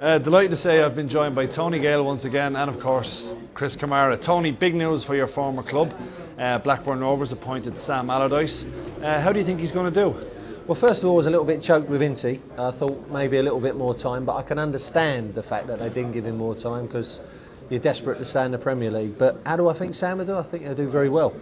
Delighted to say I've been joined by Tony Gale once again, and of course Chris Kamara. Tony, big news for your former club. Blackburn Rovers appointed Sam Allardyce. How do you think he's going to do? Well, first of all, I was a little bit choked with Ince. I thought maybe a little bit more time, but I can understand the fact that they didn't give him more time because you're desperate to stay in the Premier League. But how do I think Sam will do? I think he'll do very well.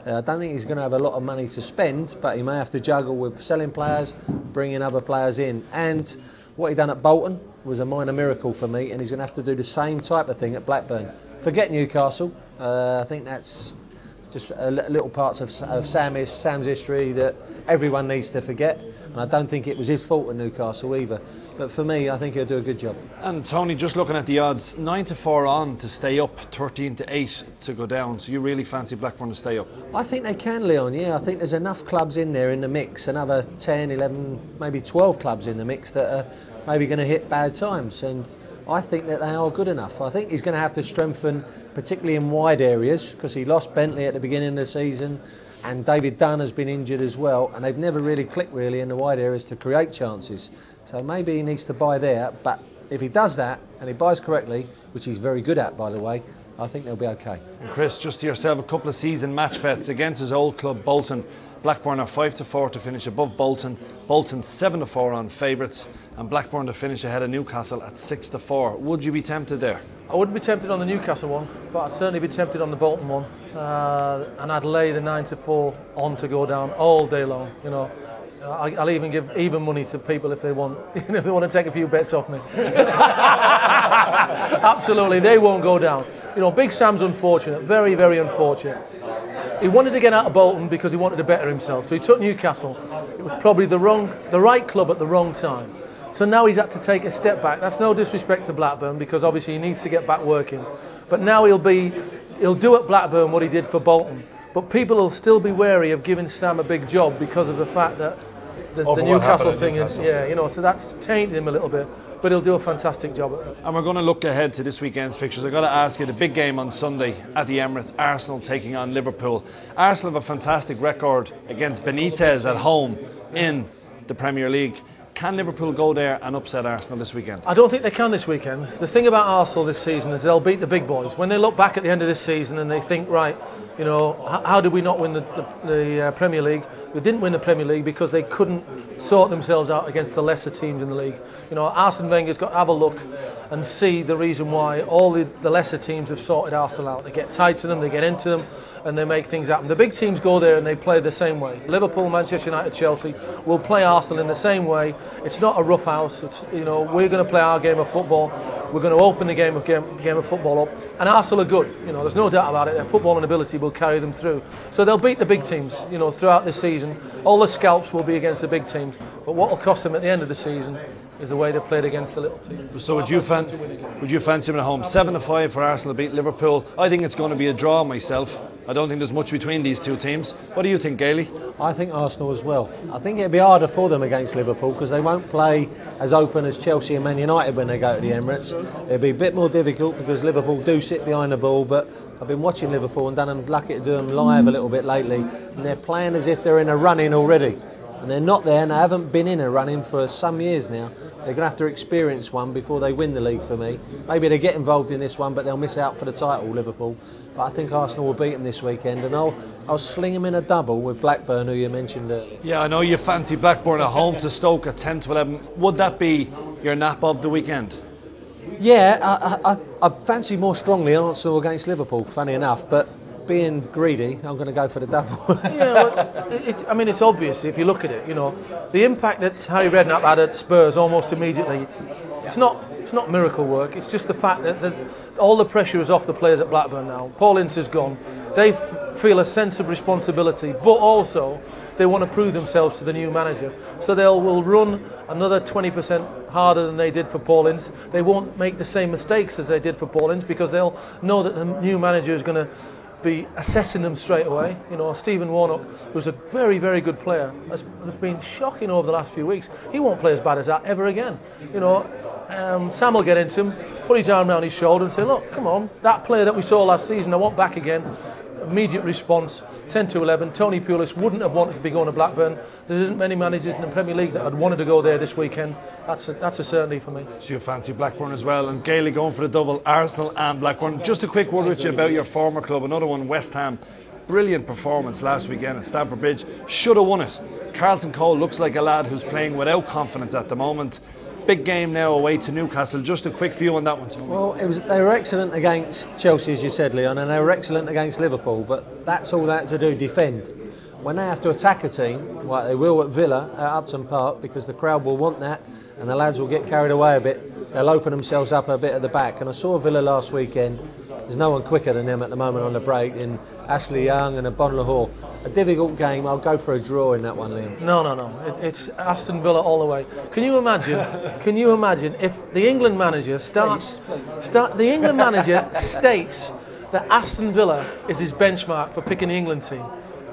I don't think he's going to have a lot of money to spend, but he may have to juggle with selling players, bringing other players in. And what he done at Bolton was a minor miracle for me, and he's going to have to do the same type of thing at Blackburn. Forget Newcastle. I think that's just a little parts of Sam's history that everyone needs to forget. And I don't think it was his fault at Newcastle either. But for me, I think he'll do a good job. And Tony, just looking at the odds, 9-4 on to stay up, 13-8 to go down. So you really fancy Blackburn to stay up? I think they can, Leon. Yeah, I think there's enough clubs in there in the mix, another 10, 11, maybe 12 clubs in the mix that are maybe going to hit bad times. And I think that they are good enough. I think he's going to have to strengthen, particularly in wide areas, because he lost Bentley at the beginning of the season, and David Dunn has been injured as well, and they've never really clicked really in the wide areas to create chances. So maybe he needs to buy there, but if he does that and he buys correctly, which he's very good at, by the way, I think they'll be okay. And Chris, just to yourself, a couple of season match bets against his old club Bolton. Blackburn are 5-4 to finish above Bolton. Bolton 7-4 on favourites, and Blackburn to finish ahead of Newcastle at 6-4. Would you be tempted there? I wouldn't be tempted on the Newcastle one, but I'd certainly be tempted on the Bolton one, and I'd lay the 9-4 on to go down all day long. You know, I'll even give even money to people if they want, if they want to take a few bets off me. Absolutely, they won't go down. You know, Big Sam's unfortunate, very, very unfortunate. He wanted to get out of Bolton because he wanted to better himself, so he took Newcastle. It was probably the right club at the wrong time. So now he's had to take a step back. That's no disrespect to Blackburn, because obviously he needs to get back working. But now he'll do at Blackburn what he did for Bolton. But people will still be wary of giving Sam a big job because of the fact that the Newcastle thing is, yeah, you know, so that's tainted him a little bit. But he'll do a fantastic job at it. And we're going to look ahead to this weekend's fixtures. I've got to ask you, the big game on Sunday at the Emirates, Arsenal taking on Liverpool. Arsenal have a fantastic record against Benitez at home in the Premier League. Can Liverpool go there and upset Arsenal this weekend? I don't think they can this weekend. The thing about Arsenal this season is they'll beat the big boys. When they look back at the end of this season and they think, right, you know, how did we not win the Premier League? We didn't win the Premier League because they couldn't sort themselves out against the lesser teams in the league. You know, Arsene Wenger's got to have a look and see the reason why all the lesser teams have sorted Arsenal out. They get tied to them, they get into them, and they make things happen. The big teams go there and they play the same way. Liverpool, Manchester United, Chelsea will play Arsenal in the same way. It's not a rough house. It's, you know, we're going to play our game of football. We're going to open the game of football up, and Arsenal are good. You know, there's no doubt about it. Their footballing ability will carry them through. So they'll beat the big teams. You know, throughout this season, all the scalps will be against the big teams. But what will cost them at the end of the season is the way they played against the little teams. So would you fancy them at home? 7-5 for Arsenal to beat Liverpool. I think it's going to be a draw myself. I don't think there's much between these two teams. What do you think, Gailey? I think Arsenal as well. I think it'll be harder for them against Liverpool because they won't play as open as Chelsea and Man United when they go to the Emirates. It'll be a bit more difficult because Liverpool do sit behind the ball, but I've been watching Liverpool and I'm lucky to do them live a little bit lately, and they're playing as if they're in a run-in already. And they're not there, and they haven't been in a run-in for some years now. They're going to have to experience one before they win the league for me. Maybe they get involved in this one, but they'll miss out for the title, Liverpool. But I think Arsenal will beat them this weekend, and I'll sling them in a double with Blackburn, who you mentioned earlier. Yeah, I know you fancy Blackburn at home to Stoke at 10-11. Would that be your nap of the weekend? Yeah, I fancy more strongly Arsenal against Liverpool, funny enough, but being greedy, I'm going to go for the double. Yeah, well, I mean, it's obvious if you look at it. You know, the impact that Harry Redknapp had at Spurs almost immediately. It's not miracle work. It's just the fact that all the pressure is off the players at Blackburn now. Paul Ince is gone. They feel a sense of responsibility, but also they want to prove themselves to the new manager. So will run another 20% harder than they did for Paul Ince. They won't make the same mistakes as they did for Paul Ince because they'll know that the new manager is going to be assessing them straight away. You know, Stephen Warnock, who's a very, very good player, has been shocking over the last few weeks. He won't play as bad as that ever again. You know, Sam will get into him, put his arm around his shoulder and say, look, come on, that player that we saw last season, I want back again. immediate response, 10-11. Tony Pulis wouldn't have wanted to be going to Blackburn. There isn't many managers in the Premier League that had wanted to go there this weekend. That's a certainty for me. So you fancy Blackburn as well, and Gailey going for the double, Arsenal and Blackburn. Just a quick word with you about your former club, another one, West Ham. Brilliant performance last weekend at Stamford Bridge. Should have won it. Carlton Cole looks like a lad who's playing without confidence at the moment. Big game now away to Newcastle. Just a quick view on that one, Tony. Well, they were excellent against Chelsea, as you said, Leon, and they were excellent against Liverpool, but that's all they had to do, defend. When they have to attack a team, like they will at Villa at Upton Park, because the crowd will want that and the lads will get carried away a bit, they'll open themselves up a bit at the back. And I saw Villa last weekend. There's no one quicker than them at the moment on the break in Ashley Young and Bon Lahore. A difficult game. I'll go for a draw in that one, Liam. No. It's Aston Villa all the way. Can you imagine? If the England manager states that Aston Villa is his benchmark for picking the England team?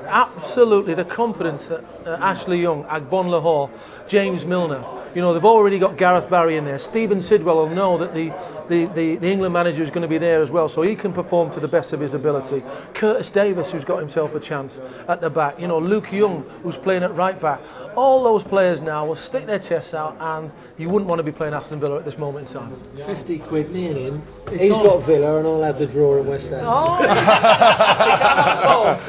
Absolutely, the confidence that Ashley Young, Agbon Lahore, James Milner, they've already got Gareth Barry in there. Stephen Sidwell will know that the England manager is going to be there as well, so he can perform to the best of his ability. Curtis Davis, who's got himself a chance at the back. Luke Young, who's playing at right back. All those players now will stick their chests out, and you wouldn't want to be playing Aston Villa at this moment in time. 50 quid, me and him. He's got Villa, and I'll have the draw in West Ham. Oh,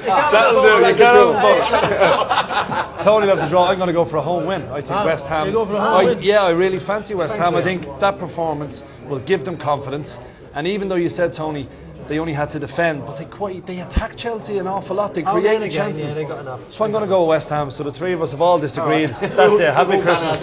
that'll do. You can't have both. Tony will have the draw. I'm going to go for a home win. I think West Ham. You go for a home win? Yeah, I really fancy West Ham. Leon. I think that performance will give them confidence. And even though you said, Tony, they only had to defend, but they attacked Chelsea an awful lot. They created chances. Yeah, they got enough. So I'm going to go West Ham. So the three of us have all disagreed. That's it. Happy Christmas.